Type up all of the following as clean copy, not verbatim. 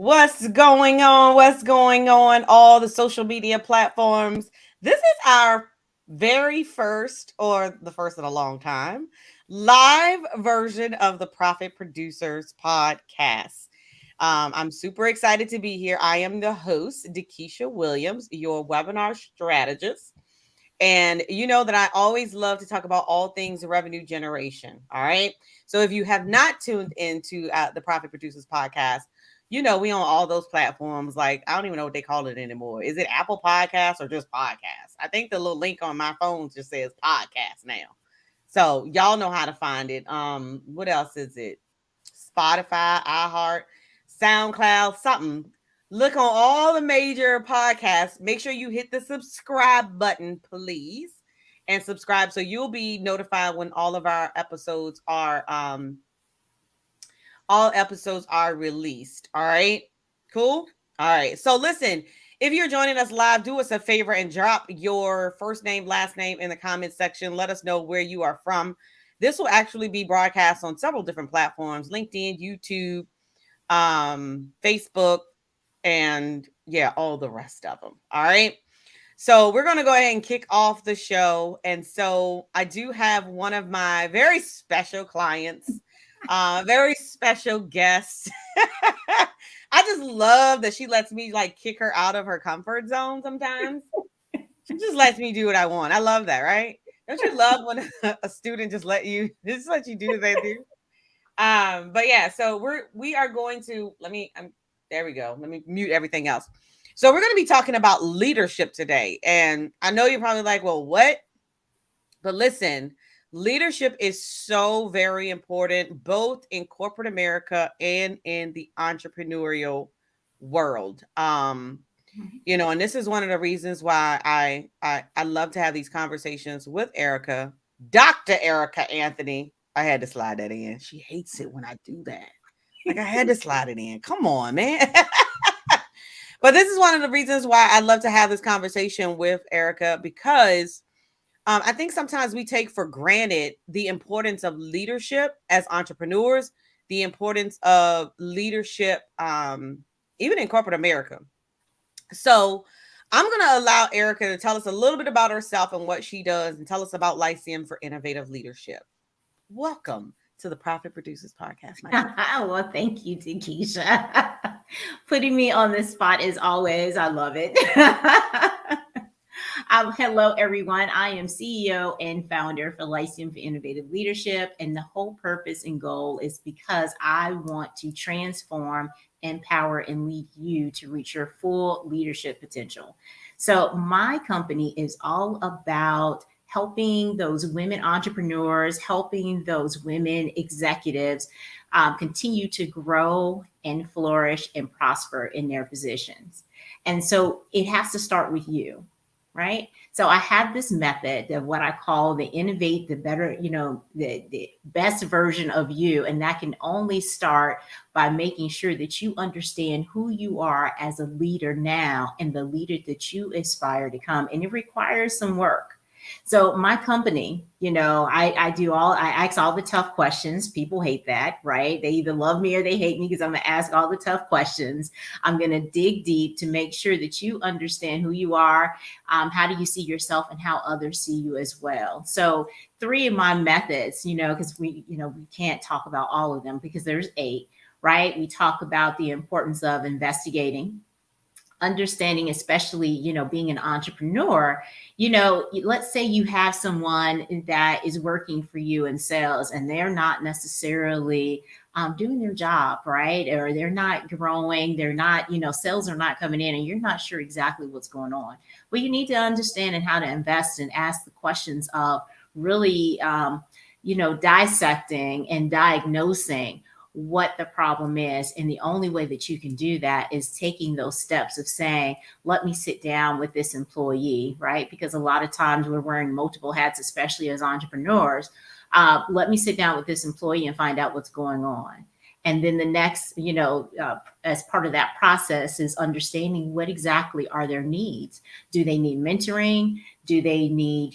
What's going on? What's going on? All the social media platforms. This is our very first, or the first in a long time, live version of the Profit Producers podcast. I'm super excited to be here. I am the host, Dakisha Williams, your webinar strategist. And you know that I always love to talk about all things revenue generation. All right. So if you have not tuned into the Profit Producers podcast, you know, we on all those platforms. Like, I don't even know what they call it anymore. Is it Apple Podcasts or just Podcasts? I think the little link on my phone just says podcast now. So y'all know how to find it. What else is it? Spotify, iHeart, SoundCloud, something. Look on all the major podcasts. Make sure you hit the subscribe button, please, and subscribe so you'll be notified when all of our episodes are released. All right. Cool. All right. So listen, if you're joining us live, do us a favor and drop your first name, last name in the comment section. Let us know where you are from. This will actually be broadcast on several different platforms: LinkedIn, YouTube, Facebook, and yeah, all the rest of them. All right. So we're going to go ahead and kick off the show. And so I do have one of my very special clients, very special guest. I just love that she lets me like kick her out of her comfort zone sometimes. She just lets me do what I want. I love that, right? Don't you love when a student just let you do what they do? But yeah, so we are going to there we go. Let me mute everything else. So we're going to be talking about leadership today. And I know you're probably like, well, what? But listen, leadership is so very important, both in corporate America and in the entrepreneurial world. You know, and this is one of the reasons why I love to have these conversations with Erica, Dr. Erica Anthony. I had to slide that in. She hates it when I do that. Like, I had to slide it in. Come on, man. But this is one of the reasons why I love to have this conversation with Erica, because I think sometimes we take for granted the importance of leadership as entrepreneurs, the importance of leadership, even in corporate America. So I'm going to allow Erica to tell us a little bit about herself and what she does, and tell us about Lyceum for Innovative Leadership. Welcome to the Profit Producers Podcast. Well, thank you, Dakisha. Putting me on the spot as always. I love it. Hello, everyone. I am CEO and founder for Lyceum for Innovative Leadership. And the whole purpose and goal is because I want to transform, empower, and lead you to reach your full leadership potential. So my company is all about helping those women entrepreneurs, helping those women executives continue to grow and flourish and prosper in their positions. And so it has to start with you, right? So I have this method of what I call the innovate, the better, the best version of you. And that can only start by making sure that you understand who you are as a leader now and the leader that you aspire to become. And it requires some work. So my company, I ask all the tough questions. People hate that, right? They either love me or they hate me because I'm going to ask all the tough questions. I'm going to dig deep to make sure that you understand who you are. How do you see yourself and how others see you as well? So 3 of my methods, because we can't talk about all of them because there's 8, right? We talk about the importance of investigating, understanding, especially, being an entrepreneur. Let's say you have someone that is working for you in sales and they're not necessarily doing their job, right? Or they're not growing, they're not, sales are not coming in and you're not sure exactly what's going on. Well, you need to understand and how to invest and ask the questions of really, dissecting and diagnosing what the problem is. And the only way that you can do that is taking those steps of saying, let me sit down with this employee, right? Because a lot of times we're wearing multiple hats, especially as entrepreneurs. Let me sit down with this employee and find out what's going on. And then the next, as part of that process is understanding what exactly are their needs. Do they need mentoring? Do they need,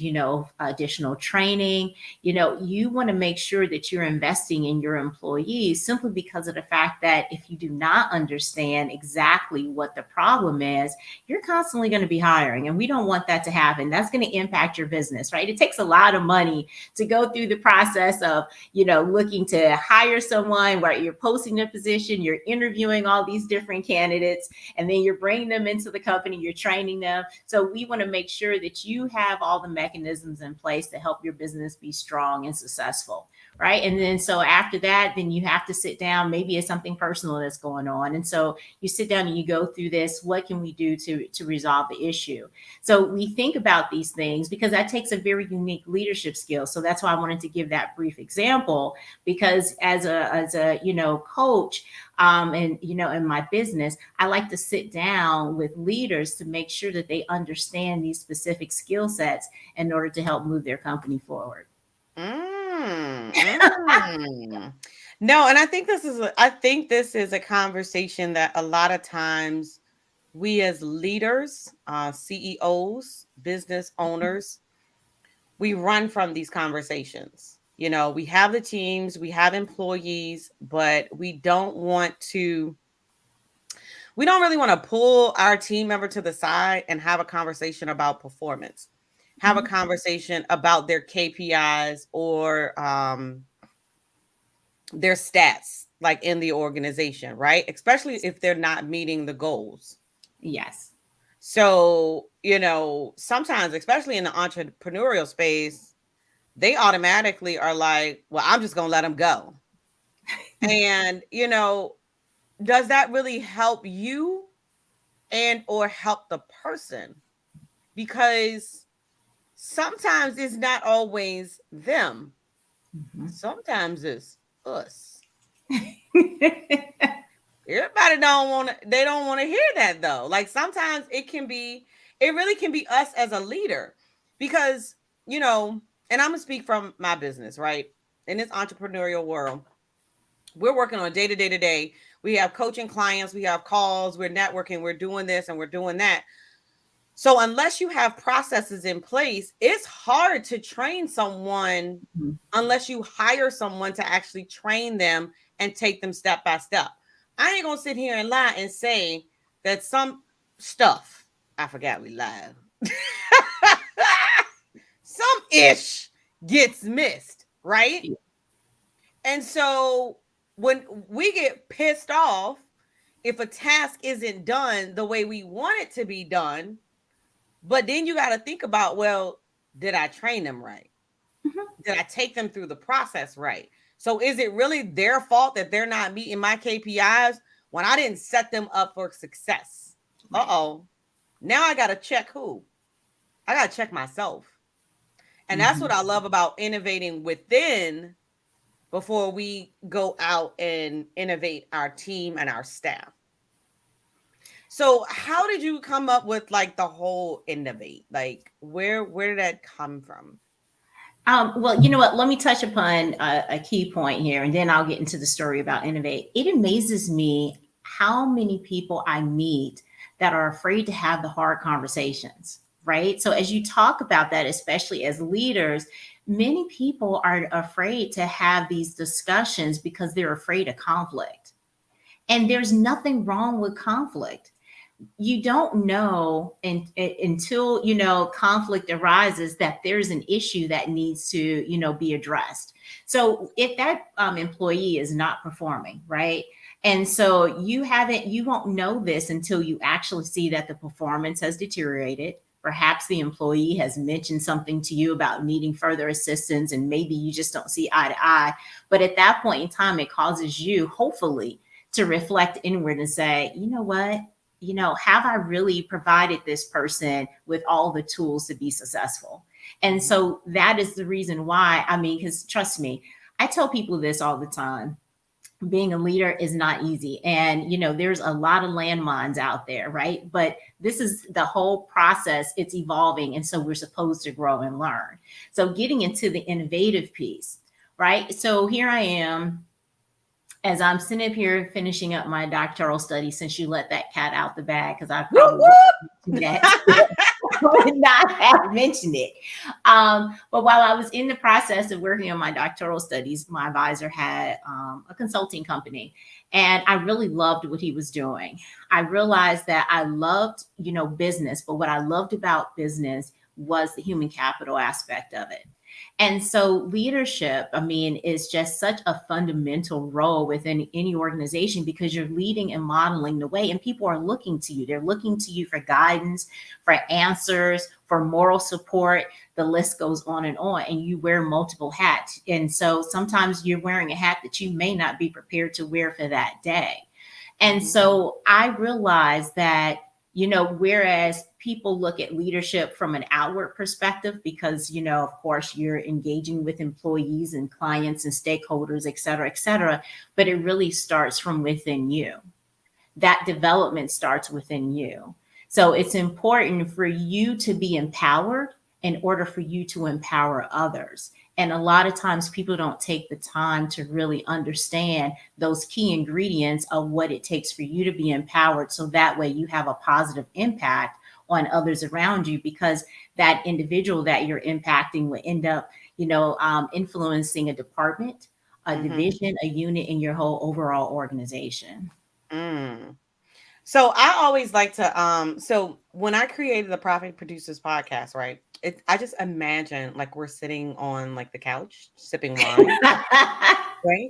additional training? You want to make sure that you're investing in your employees simply because of the fact that if you do not understand exactly what the problem is, you're constantly going to be hiring. And we don't want that to happen. That's going to impact your business, right? It takes a lot of money to go through the process of, looking to hire someone where you're posting a position, you're interviewing all these different candidates, and then you're bringing them into the company, you're training them. So we want to make sure that you have all the mechanisms in place to help your business be strong and successful, right? And then so after that, then you have to sit down. Maybe it's something personal that's going on, and so you sit down and you go through this. What can we do to resolve the issue? So we think about these things because that takes a very unique leadership skill. So that's why I wanted to give that brief example, because as a coach, and in my business, I like to sit down with leaders to make sure that they understand these specific skill sets in order to help move their company forward. Mm. No, and I think this is a conversation that a lot of times we as leaders, CEOs, business owners, we run from these conversations. We have the teams, we have employees, but we don't really want to pull our team member to the side and have a conversation about performance, have a Mhm. conversation about their KPIs or their stats, like in the organization, right? Especially if they're not meeting the goals. Yes. So, sometimes, especially in the entrepreneurial space, they automatically are like, well, I'm just going to let them go. And, does that really help you and or help the person? Because sometimes it's not always them. Mhm. Sometimes it's us. Everybody they don't want to hear that though. Like sometimes it really can be us as a leader because, and I'm gonna speak from my business, right? In this entrepreneurial world, we're working on day to day to day. We have coaching clients, we have calls, we're networking, we're doing this and we're doing that. So unless you have processes in place, it's hard to train someone Mhm. unless you hire someone to actually train them and take them step by step. I ain't gonna sit here and lie and say that some stuff, I forgot we live, some ish gets missed, right? Yeah. And so when we get pissed off if a task isn't done the way we want it to be done, but then you got to think about, well, did I train them right? Mhm. Did I take them through the process right? So is it really their fault that they're not meeting my KPIs when I didn't set them up for success? Right. Uh-oh. Now I got to check who? I got to check myself. And that's what Mhm. I love about innovating within before we go out and innovate our team and our staff. So how did you come up with like the whole innovate? Like where did that come from? Well, you know what? Let me touch upon a key point here, and then I'll get into the story about innovate. It amazes me how many people I meet that are afraid to have the hard conversations, right? So, as you talk about that, especially as leaders, many people are afraid to have these discussions because they're afraid of conflict. And there's nothing wrong with conflict. You don't know until conflict arises that there's an issue that needs to be addressed. So if that employee is not performing, right, and so you won't know this until you actually see that the performance has deteriorated. Perhaps the employee has mentioned something to you about needing further assistance, and maybe you just don't see eye to eye. But at that point in time, it causes you, hopefully, to reflect inward and say, you know what, have I really provided this person with all the tools to be successful? And Mhm. so that is the reason why, I mean, because trust me, I tell people this all the time. Being a leader is not easy. And, there's a lot of landmines out there, right? But this is the whole process, it's evolving. And so we're supposed to grow and learn. So getting into the innovative piece, right? So here I am as I'm sitting up here finishing up my doctoral study, since you let that cat out the bag, because I Whoop, probably would whoop. that would not have mentioned it. But while I was in the process of working on my doctoral studies, my advisor had a consulting company, and I really loved what he was doing. I realized that I loved, business, but what I loved about business was the human capital aspect of it. And so leadership, I mean, is just such a fundamental role within any organization because you're leading and modeling the way, and people are looking to you. They're looking to you for guidance, for answers, for moral support. The list goes on, and you wear multiple hats. And so sometimes you're wearing a hat that you may not be prepared to wear for that day. And Mhm. so I realized that, whereas people look at leadership from an outward perspective, because, of course, you're engaging with employees and clients and stakeholders, et cetera, but it really starts from within you. That development starts within you. So it's important for you to be empowered in order for you to empower others. And a lot of times people don't take the time to really understand those key ingredients of what it takes for you to be empowered. So that way you have a positive impact on others around you, because that individual that you're impacting will end up, influencing a department, a Mhm. division, a unit in your whole overall organization. Mm. So I always like to so when I created the Profit Producers podcast, right? I just imagine like we're sitting on like the couch sipping wine, right?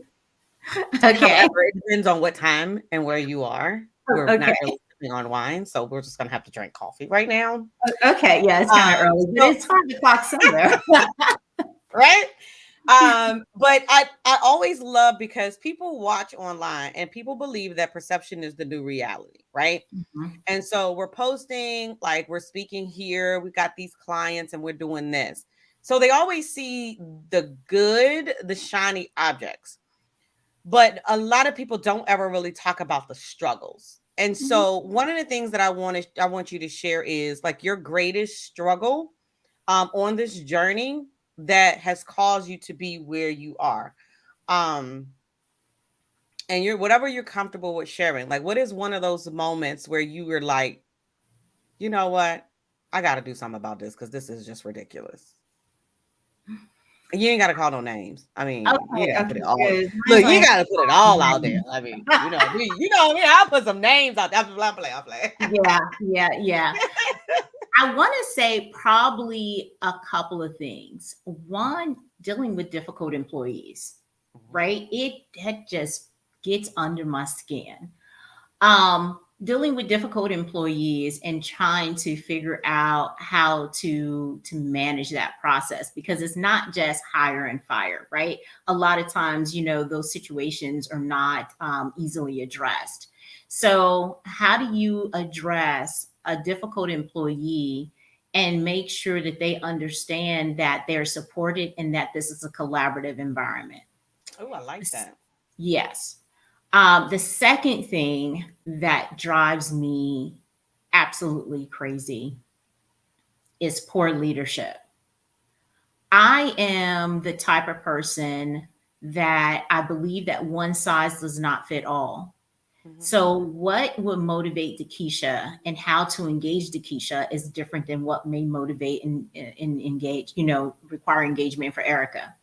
Okay. However, it depends on what time and where you are. We're not Okay. really sipping on wine, so we're just gonna have to drink coffee right now. Okay. Yeah, it's kind of early, but So it's 5 o'clock somewhere. right? But I always love because people watch online and people believe that perception is the new reality, right? Mhm. And so we're posting, like we're speaking here, we got these clients and we're doing this. So they always see the good, the shiny objects. But a lot of people don't ever really talk about the struggles. And Mhm. so one of the things that I want you to share is like your greatest struggle on this journey that has caused you to be where you are. Um and you're whatever you're comfortable with sharing. Like what is one of those moments where you were like, you know what? I got to do something about this because this is just ridiculous. And you ain't got to call no names. I mean, you Okay. got to put Okay. it all. Good. Look, Mine's you only got to put it all out there. 9. I mean, me. I'll put some names out there. Blah, blah, blah. Yeah. Yeah. Yeah. I want to say probably a couple of things. One, dealing with difficult employees, Mhm, right? That just gets under my skin. Dealing with difficult employees and trying to figure out how to manage that process, because it's not just hire and fire, right? A lot of times, those situations are not easily addressed. So how do you address a difficult employee and make sure that they understand that they're supported and that this is a collaborative environment? oh, I like that. Yes. The second thing that drives me absolutely crazy is poor leadership. I am the type of person that I believe that one size does not fit all. Mhm, So, what would motivate Dakisha and how to engage Dakisha is different than what may motivate and engage, require engagement for Erica.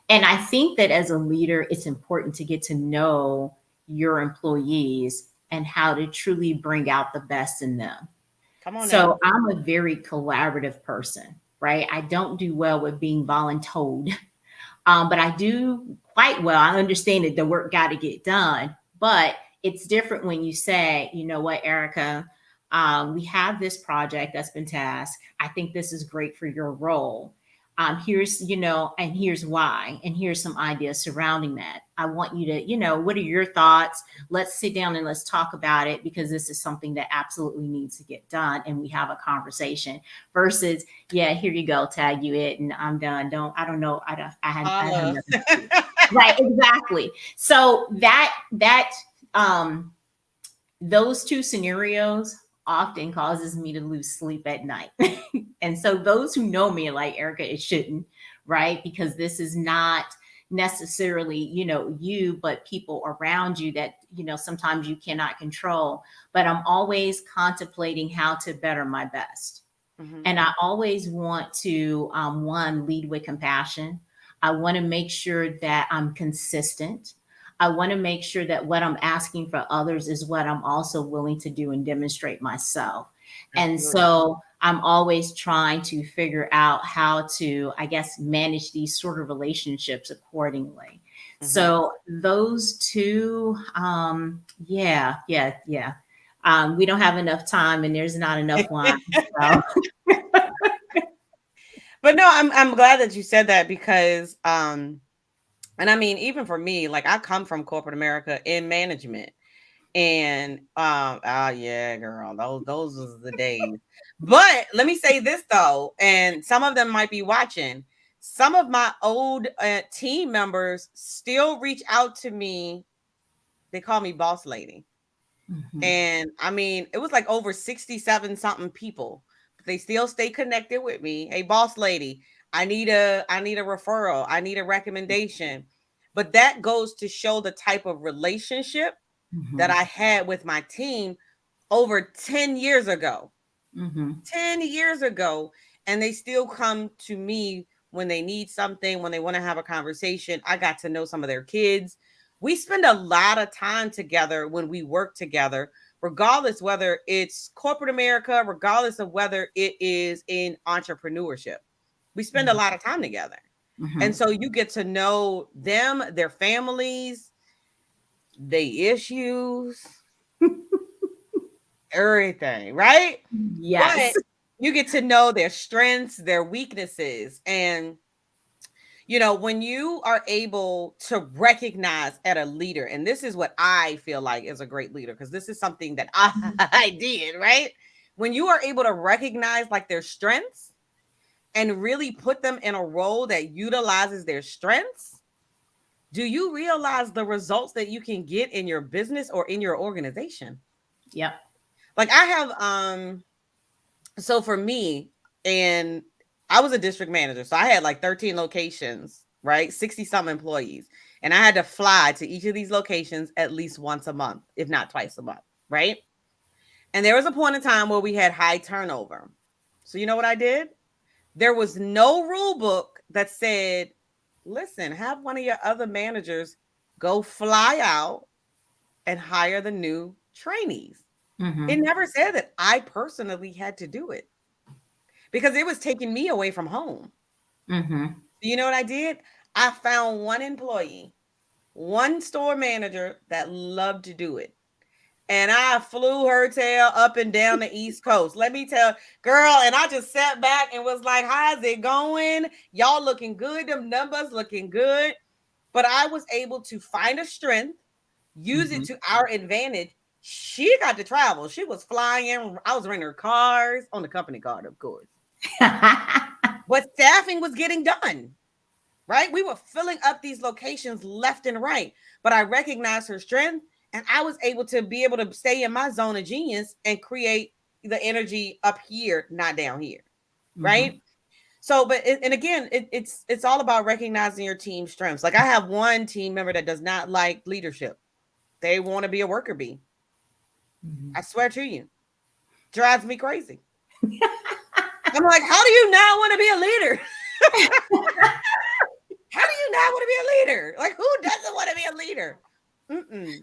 And I think that as a leader, it's important to get to know your employees and how to truly bring out the best in them. come on now. So I'm a very collaborative person, right? I don't do well with being voluntold, but I do quite well. I understand that the work got to get done, but it's different when you say, you know what, Erica, we have this project that's been tasked. I think this is great for your role. Here's, and here's why, and here's some ideas surrounding that. I want you to, what are your thoughts? Let's sit down and let's talk about it, because this is something that absolutely needs to get done. And we have a conversation versus, yeah, here you go, tag you it, and I'm done. I don't know. I have Holla. nothing to do. Right, exactly. So that um those two scenarios often causes me to lose sleep at night. And so those who know me are like, Erica, it shouldn't, right? Because this is not necessarily, you, but people around you that, sometimes you cannot control. But I'm always contemplating how to better my best. Mhm. And I always want to, one, lead with compassion. I want to make sure that I'm consistent. I want to make sure that what I'm asking for others is what I'm also willing to do and demonstrate myself. And Absolutely. so I'm always trying to figure out how to, I guess, manage these sort of relationships accordingly. Mhm. So those two, yeah. We don't have enough time and there's not enough wine. So But no, I'm glad that you said that because and I mean even for me, like I come from corporate America in management. And yeah, girl, those was the days. But let me say this though, and some of them might be watching. Some of my old team members still reach out to me. They call me boss lady. Mhm, And I mean, it was like over 67 something people. But they still stay connected with me. Hey, boss lady, I need a referral. I need a recommendation. But that goes to show the type of relationship that mhm, I had with my team over 10 years ago. mhm, 10 years ago. And they still come to me when they need something, when they want to have a conversation. I got to know some of their kids. We spend a lot of time together when we work together, regardless whether it's corporate America, regardless of whether it is in entrepreneurship. We spend a mhm, lot of time together. And mhm. so you get to know them, their families, they issues, everything, right? Yes. But you get to know their strengths, their weaknesses. And, when you are able to recognize at a leader, and this is what I feel like is a great leader, because this is something that I did, right? When you are able to recognize like their strengths and really put them in a role that utilizes their strengths, do you realize the results that you can get in your business or in your organization? Yep. Like I have so for me, and I was a district manager, so I had like 13 locations, right? 60 some employees. And I had to fly to each of these locations at least once a month, if not twice a month, right? And there was a point in time where we had high turnover. So you know what I did? There was no rule book that said, listen, have one of your other managers go fly out and hire the new trainees. It Mhm, never said that I personally had to do it because it was taking me away from home. mhm. You know what I did? I found one employee, one store manager that loved to do it. And I flew her tail up and down the East Coast. Let me tell, girl, and I just sat back and was like, how's it going? Y'all looking good. Them numbers looking good. But I was able to find a strength, use it Mhm. to our advantage. She got to travel. She was flying. I was renting her cars on the company card, of course. But staffing was getting done, right? We were filling up these locations left and right. But I recognized her strength and I was able to be able to stay in my zone of genius and create the energy up here, not down here, right? Mhm. So, but and again, it's all about recognizing your team's strengths. Like I have one team member that does not like leadership. They want to be a worker bee. Mhm. I swear to you, drives me crazy. I'm like, how do you not want to be a leader? How do you not want to be a leader? Like, who doesn't want to be a leader? Mm-mm.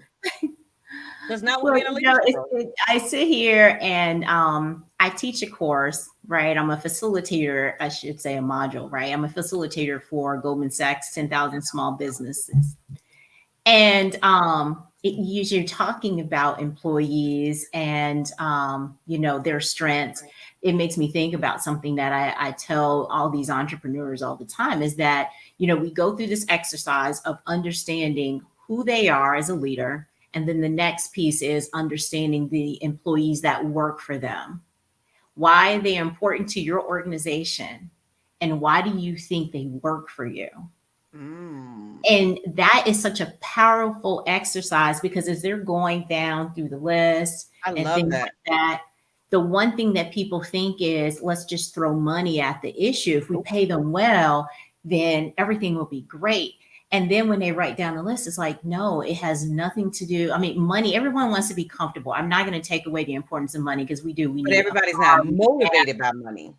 Does not want to Well, be in a leadership role. I sit here and I teach a course, right? I'm a facilitator, I should say a module, right? I'm a facilitator for Goldman Sachs 10,000 small businesses. And you're talking about employees and their strengths. It makes me think about something that I tell all these entrepreneurs all the time is that we go through this exercise of understanding who they are as a leader, and then the next piece is understanding the employees that work for them. Why are they important to your organization, and why do you think they work for you? Mm, And that is such a powerful exercise because as they're going down through the list I and love things that. like that, the one thing that people think is let's just throw money at the issue. If we Nope. pay them well, then everything will be great. And then when they write down the list, it's like, no, it has nothing to do. I mean, money, everyone wants to be comfortable. I'm not going to take away the importance of money because we do. We But need a everybody's car. not motivated by money.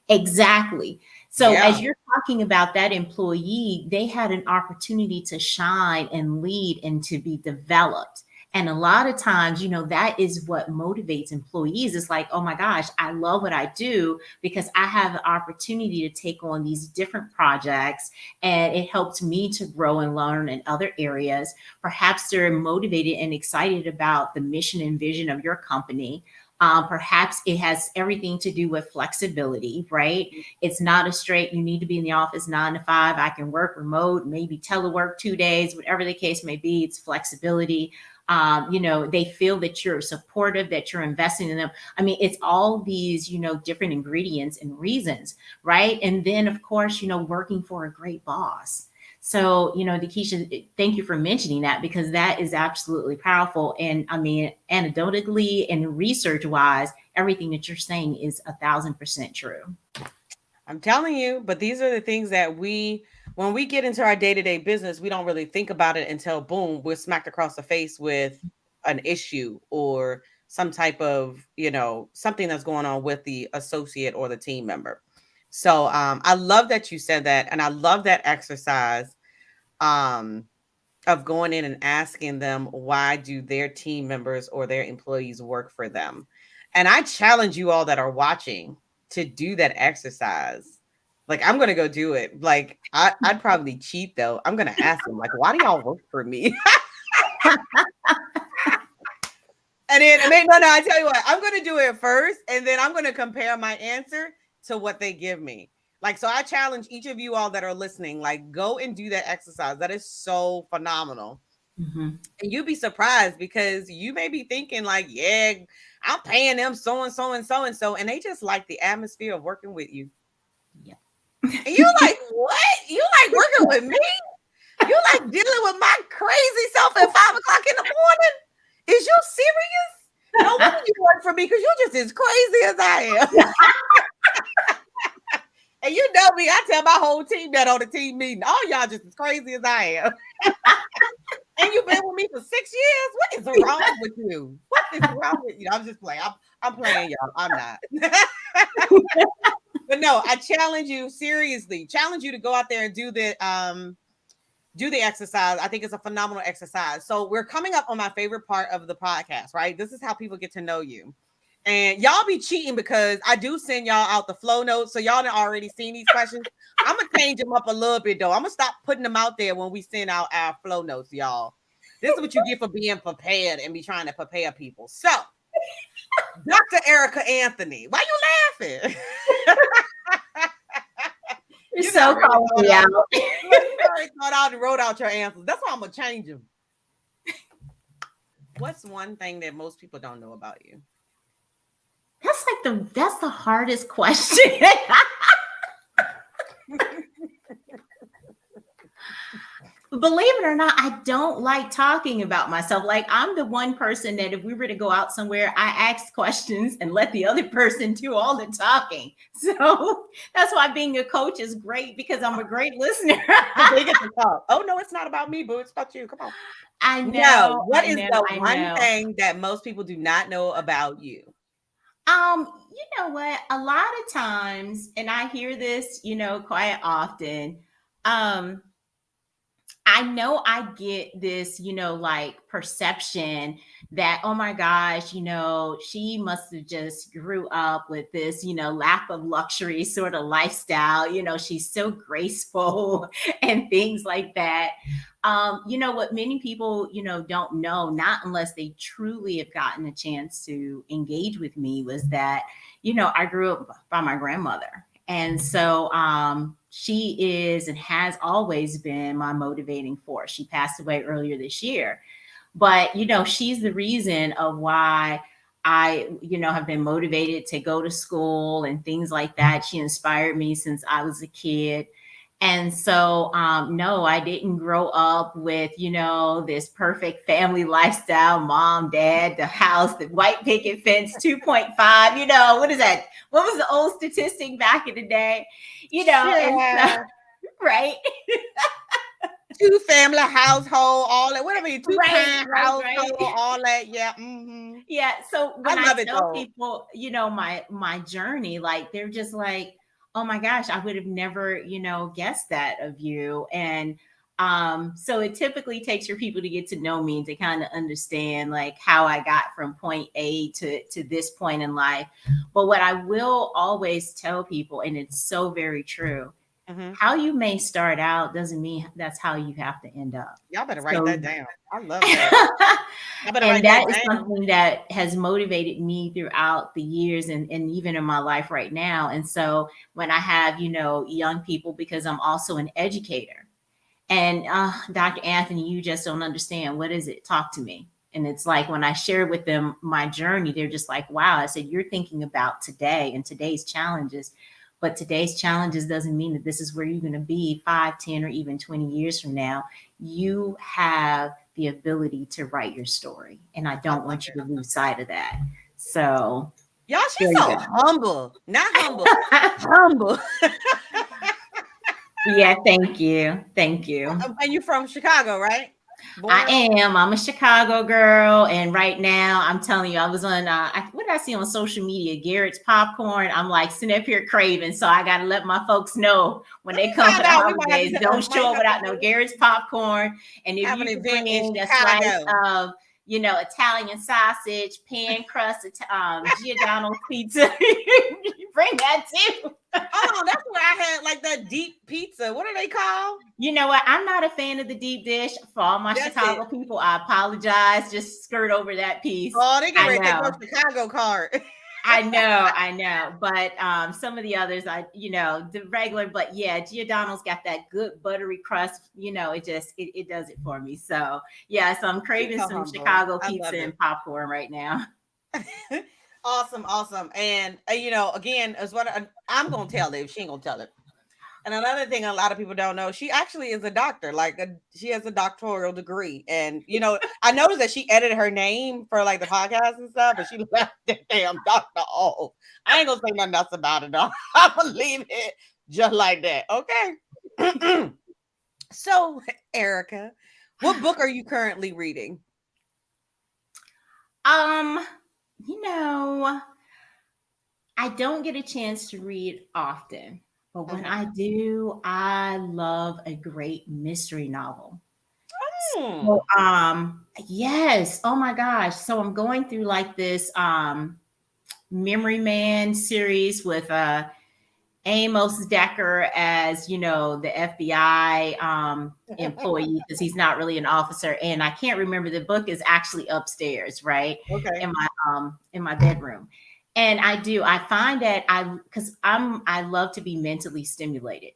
Exactly. So Yeah. as you're talking about that employee, they had an opportunity to shine and lead and to be developed. And a lot of times, that is what motivates employees. It's like, oh my gosh, I love what I do because I have the opportunity to take on these different projects and it helps me to grow and learn in other areas. Perhaps they're motivated and excited about the mission and vision of your company. Perhaps it has everything to do with flexibility, right? It's not a straight, you need to be in the office 9 to 5. I can work remote, maybe telework 2 days, whatever the case may be. It's flexibility. They feel that you're supportive, that you're investing in them. I mean, it's all these, different ingredients and reasons, right? And then, of course, working for a great boss. So, Dekeisha, thank you for mentioning that because that is absolutely powerful. And I mean, anecdotally and research wise, everything that you're saying is 1,000% true. I'm telling you, but these are the things that when we get into our day-to-day business, we don't really think about it until boom, we're smacked across the face with an issue or some type of, something that's going on with the associate or the team member. So I love that you said that. And I love that exercise um, of going in and asking them why do their team members or their employees work for them. And I challenge you all that are watching to do that exercise. Like I'm gonna go do it. Like I'd probably cheat though. I'm gonna ask them like, why do y'all work for me? And then no, I tell you what, I'm gonna do it first, and then I'm gonna compare my answer to what they give me. Like, so I challenge each of you all that are listening, like, go and do that exercise. That is so phenomenal. Mm-hmm. And you'd be surprised because you may be thinking, like, yeah, I'm paying them so and so and so and so, and they just like the atmosphere of working with you. Yeah. And you're like, what? You like working with me? You like dealing with my crazy self at 5 o'clock in the morning? Is you serious? No wonder you work for me because you're just as crazy as I am. And you know me, I tell my whole team that on the team meeting. All y'all just as crazy as I am. And you've been with me for 6 years. What is wrong with you? What is wrong with you? I'm just playing. I'm playing, y'all. I'm not. But no, I challenge you seriously. Challenge you to go out there and do the exercise. I think it's a phenomenal exercise. So we're coming up on my favorite part of the podcast, right? This is how people get to know you. And y'all be cheating because I do send y'all out the flow notes. So y'all have already seen these questions. I'm going to change them up a little bit, though. I'm going to stop putting them out there when we send out our flow notes, y'all. This is what you get for being prepared and be trying to prepare people. So, Dr. Erica Anthony, why you laughing? You're so calling me out. You already thought out and wrote out your answers. That's why I'm going to change them. What's one thing that most people don't know about you? That's the hardest question. Believe it or not, I don't like talking about myself. Like I'm the one person that if we were to go out somewhere, I ask questions and let the other person do all the talking. So that's why being a coach is great because I'm a great listener. They get to talk. Oh no, it's not about me, boo. It's about you. Come on. I know. No, what is the one know. thing that most people do not know about you? You know what? A lot of times, and I hear this, quite often. I know I get this, like perception that, oh my gosh, she must have just grew up with this, lap of luxury sort of lifestyle. She's so graceful and things like that. What many people, don't know, not unless they truly have gotten a chance to engage with me, was that, I grew up by my grandmother. And so she is and has always been my motivating force. She passed away earlier this year. But, she's the reason of why I, have been motivated to go to school and things like that. She inspired me since I was a kid. And so, no, I didn't grow up with, this perfect family lifestyle, mom, dad, the house, the white picket fence, 2.5, what is that? What was the old statistic back in the day? Yeah. And, right? two family household, all that. Whatever, two Right, parent right, household, right. all that. Yeah. Hmm. Yeah. So I when I love it tell though. people, my journey, like they're just like, oh my gosh, I would have never, guessed that of you. And so it typically takes for people to get to know me and to kind of understand like how I got from point A to this point in life. But what I will always tell people, and it's so very true, Hmm. how you may start out doesn't mean that's how you have to end up. Y'all better write So that down. I love that. I better and write that that is down. something that has motivated me throughout the years and even in my life right now. And so when I have, young people, because I'm also an educator, and Dr. Anthony, you just don't understand. What is it? Talk to me. And it's like when I share with them my journey, they're just like, wow. I said, you're thinking about today and today's challenges. But today's challenges doesn't mean that this is where you're going to be 5, 10, or even 20 years from now. You have the ability to write your story. And I I don't love want you it. to lose sight of that. So Y'all, she's there you so go. humble. Not humble, humble. Yeah, thank you. Thank you. And you from Chicago, right? I Born? am. I'm a Chicago girl, and right now I'm telling you, I was on. What did I see on social media? Garrett's popcorn. I'm like sitting up here craving, so I got to let my folks know when Let they me come for find the out. We might have holidays. to Don't might show up have to without no Garrett's popcorn. And if have an you could event in bring a slice Chicago. of, Italian sausage, pan crust, Giordano's pizza, bring that too. Oh, that's where I had like that deep pizza. What are they called? You know what? I'm not a fan of the deep dish. For all my That's it. Chicago people, I apologize. Just skirt over that piece. Oh, they get I ready to take your know. Chicago card. I know. But some of the others, the regular, but yeah, Giordano's got that good buttery crust. It does it for me. So yeah, so I'm She's craving so some humble. Chicago I pizza love and popcorn right now. it. Awesome, awesome. And again, is what I'm gonna tell it. She ain't gonna tell it. And another thing a lot of people don't know, she actually is a doctor. She has a doctoral degree. And I noticed that she edited her name for like the podcast and stuff, but she left that damn doctor off. I ain't gonna say nothing else about it though. I'm gonna leave it just like that. Okay. So, Erica, what book are you currently reading? Um, you know, I don't get a chance to read often, but when Hmm. I do, I love a great mystery novel. So, Hmm. yes. Oh my gosh. So I'm going through like this Memory Man series with Amos Decker as, the FBI employee because he's not really an officer. And I can't remember, the book is actually upstairs, right? Okay. In my bedroom. And I find that I love to be mentally stimulated.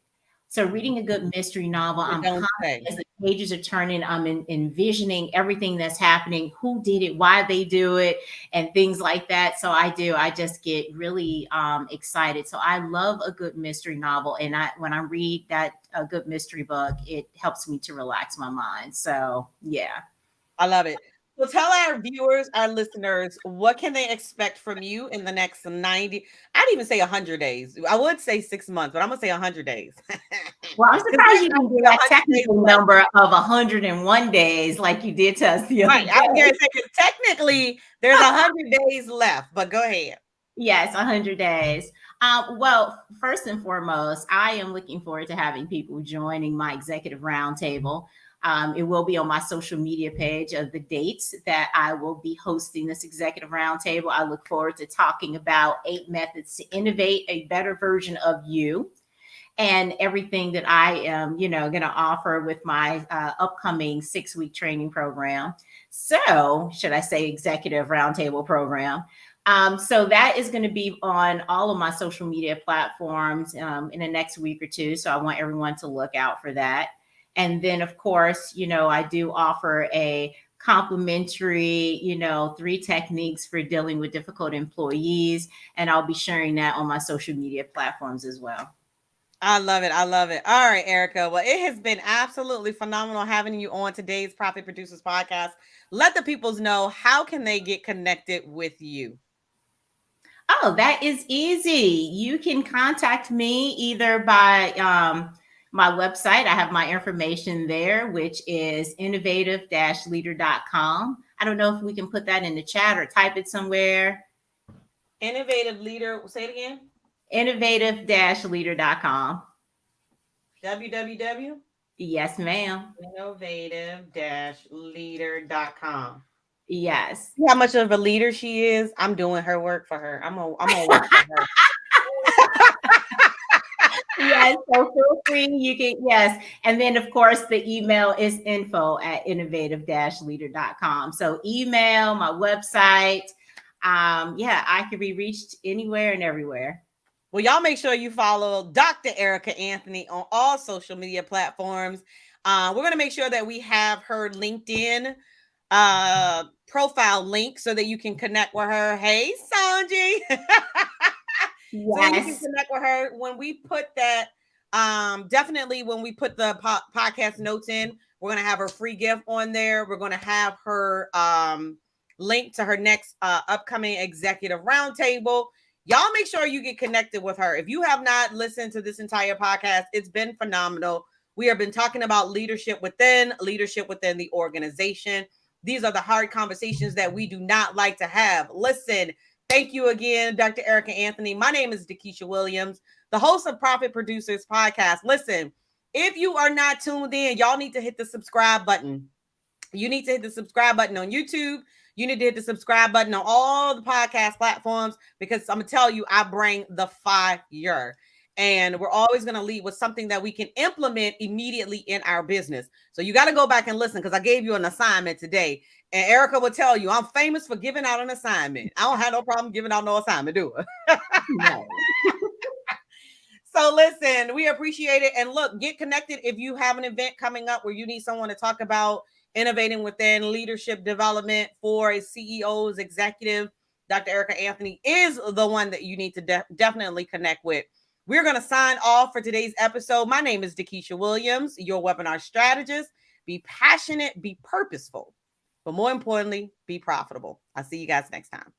So reading a good mystery novel, You I'm don't constantly, say. as the pages are turning, I'm envisioning everything that's happening, who did it, why they do it, and things like that. So I just get really excited. So I love a good mystery novel. And when I read that a good mystery book, it helps me to relax my mind. So yeah. I love it. So tell our viewers, our listeners, what can they expect from you in the next 90? I'd even say 100 days. I would say 6 months, but I'm gonna say 100 days. Well, I'm Because surprised there's you didn't do actually that 100 days technical left. number of 101 days like you did to us the other Right. I was day. gonna say 'cause technically there's 100 days left, but go ahead. Yes, 100 days. Well, first and foremost, I am looking forward to having people joining my executive roundtable. It will be on my social media page of the dates that I will be hosting this executive roundtable. I look forward to talking about 8 methods to innovate a better version of you and everything that I am, going to offer with my upcoming 6-week training program. So, should I say executive roundtable program? So that is going to be on all of my social media platforms in the next week or two. So I want everyone to look out for that. And then, of course, I do offer a complimentary, 3 techniques for dealing with difficult employees. And I'll be sharing that on my social media platforms as well. I love it. I love it. All right, Erica. Well, it has been absolutely phenomenal having you on today's Profit Producers podcast. Let the peoples know how can they get connected with you. Oh, that is easy. You can contact me either by, My website, I have my information there, which is innovative-leader.com. I don't know if we can put that in the chat or type it somewhere. Innovative Leader, say it again. Innovative-leader.com. www. Yes, ma'am. Innovative-leader.com. Yes. See how much of a leader she is? I'm doing her work for her. I'm gonna work for her. Yes, so feel free. You can, yes. And then, of course, the email is info at innovative-leader.com. So, email, my website. Yeah, I can be reached anywhere and everywhere. Well, y'all make sure you follow Dr. Erica Anthony on all social media platforms. We're gonna make sure that we have her LinkedIn profile link so that you can connect with her. Hey, Sanji. So that you can Yes. connect with her when we put that. Definitely when we put the podcast notes in, we're gonna have her free gift on there. We're gonna have her link to her next upcoming executive roundtable. Y'all make sure you get connected with her. If you have not listened to this entire podcast, it's been phenomenal. We have been talking about leadership within the organization. These are the hard conversations that we do not like to have. Listen, thank you again, Dr. Erica Anthony. My name is Dakisha Williams, the host of Profit Producers Podcast. Listen, if you are not tuned in, y'all need to hit the subscribe button. You need to hit the subscribe button on YouTube. You need to hit the subscribe button on all the podcast platforms because I'm going to tell you, I bring the fire. And we're always going to lead with something that we can implement immediately in our business. So you got to go back and listen because I gave you an assignment today. And Erica will tell you, I'm famous for giving out an assignment. I don't have no problem giving out no assignment, do I? No. So listen, we appreciate it. And look, get connected if you have an event coming up where you need someone to talk about innovating within leadership development for a CEO's executive. Dr. Erica Anthony is the one that you need to definitely connect with. We're going to sign off for today's episode. My name is Dakisha Williams, your webinar strategist. Be passionate, be purposeful, but more importantly, be profitable. I'll see you guys next time.